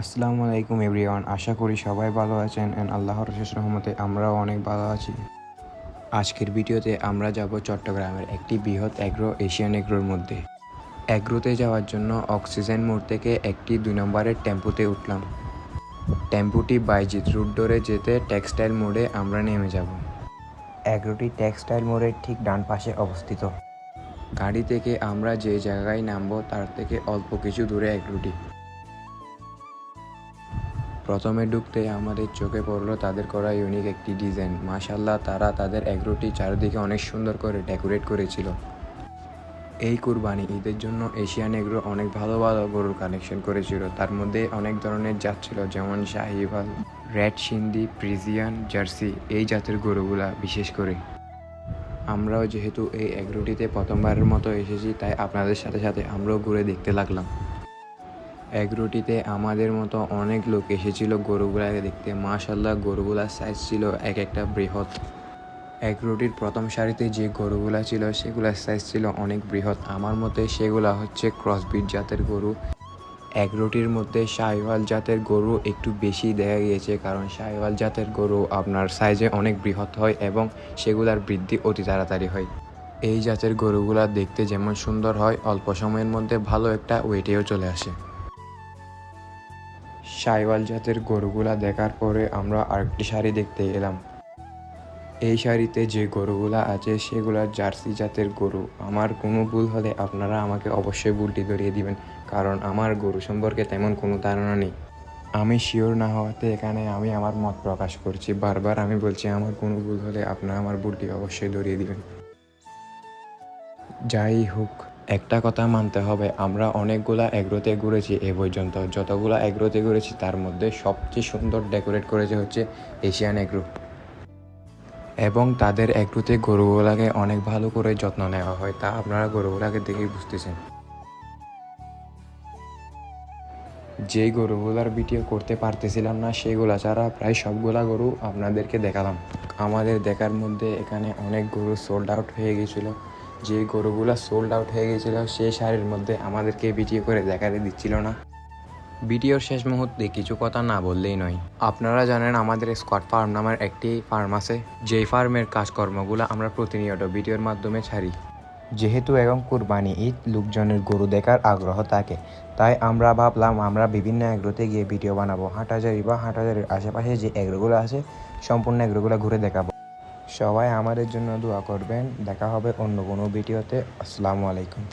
আসসালামু আলাইকুম এভরিওয়ান, আশা করি সবাই ভালো আছেন অ্যান্ড আল্লাহর অশেষ রহমতে আমরাও অনেক ভালো আছি। আজকের ভিডিওতে আমরা যাব চট্টগ্রামের একটি বৃহৎ অ্যাগ্রো এশিয়ান এগ্রোর মধ্যে। অ্যাগ্রোতে যাওয়ার জন্য অক্সিজেন মোড় থেকে একটি 2 নম্বরের টেম্পুতে উঠলাম। টেম্পুটি বাইজিৎ রুট ধরে যেতে টেক্সটাইল মোড়ে আমরা নেমে যাব। অ্যাগ্রোটি টেক্সটাইল মোড়ের ঠিক ডান পাশে অবস্থিত। গাড়ি থেকে আমরা যে জায়গায় নামবো তার থেকে অল্প কিছু দূরে অ্যাগ্রোটি। প্রথমে ঢুকতে আমাদের চোখে পড়লো তাদের করা ইউনিক একটি ডিজাইন। মাশাআল্লাহ, তারা তাদের অ্যাগ্রোটি চারিদিকে অনেক সুন্দর করে ডেকোরেট করেছিল। এই কুরবানি ঈদের জন্য এশিয়ান এগ্রো অনেক ভালো ভালো গরুর কালেকশন করেছিল। তার মধ্যে অনেক ধরনের জাত ছিল, যেমন Sahiwal, red Sindhi, Friesian, jersey, এই জাতের গরুগুলা বিশেষ করে। আমরাও যেহেতু এই এগ্রোটিতে প্রথমবারের মতো এসেছি, তাই আপনাদের সাথে সাথে আমরাও ঘুরে দেখতে লাগলাম। এগ্রোটিতে আমাদের মতো অনেক লোক এসেছিল গরুগুলাকে দেখতে। মাশাআল্লাহ, গরুগুলার সাইজ ছিল এক একটা বৃহৎ। এগ্রোটির প্রথম সারিতে যে গরুগুলা ছিল সেগুলার সাইজ ছিল অনেক বৃহৎ। আমার মতে সেগুলা হচ্ছে ক্রসবিট জাতের গরু। এগ্রোটির মধ্যে শাহিওয়াল জাতের গরু একটু বেশি দেখা গিয়েছে, কারণ শাহিওয়াল জাতের গরু আপনার সাইজে অনেক বৃহৎ হয় এবং সেগুলার বৃদ্ধি অতি তাড়াতাড়ি হয়। এই জাতের গরুগুলা দেখতে যেমন সুন্দর হয়, অল্প সময়ের মধ্যে ভালো একটা ওয়েটেও চলে আসে। শাহিওয়াল জাতের গরুগুলা দেখার পরে আমরা আরেকটি শাড়ি দেখতে এলাম। এই শাড়িতে যে গরুগুলা আছে সেগুলা জার্সি জাতের গরু। আমার কোনো ভুল হলে আপনারা আমাকে অবশ্যই ভুলটি ধরিয়ে দিবেন, কারণ আমার গরু সম্পর্কে তেমন কোনো ধারণা নেই। আমি শিওর না হওয়াতে এখানে আমি আমার মত প্রকাশ করছি। বারবার আমি বলছি, আমার কোনো ভুল হলে আপনারা আমার ভুলটি অবশ্যই ধরিয়ে দিবেন। যাই হোক, একটা কথা মানতে হবে, আমরা অনেকগুলা এগ্রোতে ঘুরেছি এ পর্যন্ত। যতগুলা এগ্রোতে ঘুরেছি তার মধ্যে সবচেয়ে সুন্দর ডেকোরেট করেছে হচ্ছে এশিয়ান এগ্রো, এবং তাদের এগ্রোতে গরুগুলাকে অনেক ভালো করে যত্ন নেওয়া হয়। তা আপনারা গরুগুলাকে দেখেই বুঝতেছেন। যেই গরুগুলার ভিডিও করতে পারতেছিলাম না সেগুলা ছাড়া প্রায় সবগুলা গরু আপনাদেরকে দেখালাম। আমাদের দেখার মধ্যে এখানে অনেক গরু সোল্ড আউট হয়ে গেছিলো। যে গরুগুলা সোল্ড আউট হয়ে গেছিলো সেই শাড়ির মধ্যে আমাদেরকে ভিডিও করে দেখাতে দিচ্ছিল না। ভিডিওর শেষ মুহূর্তে কিছু কথা না বললেই নয়। আপনারা জানেন আমাদের স্কোয়াড ফার্ম নামের একটি ফার্ম আছে, যেই ফার্মের কাজকর্মগুলো আমরা প্রতিনিয়ত ভিডিওর মাধ্যমে ছাড়ি। যেহেতু এখন কুরবানি ঈদ, লোকজনের গরু দেখার আগ্রহ থাকে, তাই আমরা ভাবলাম আমরা বিভিন্ন এগ্রোতে গিয়ে ভিডিও বানাবো। হাটহাজারী বা হাটহাজারীর আশেপাশে যে এগ্রোগুলো আছে সম্পূর্ণ এগ্রোগুলো ঘুরে দেখাবো। সবাই আমাদের জন্য দোয়া করবেন। দেখা হবে অন্য কোনো ভিডিওতে। আসসালামু আলাইকুম।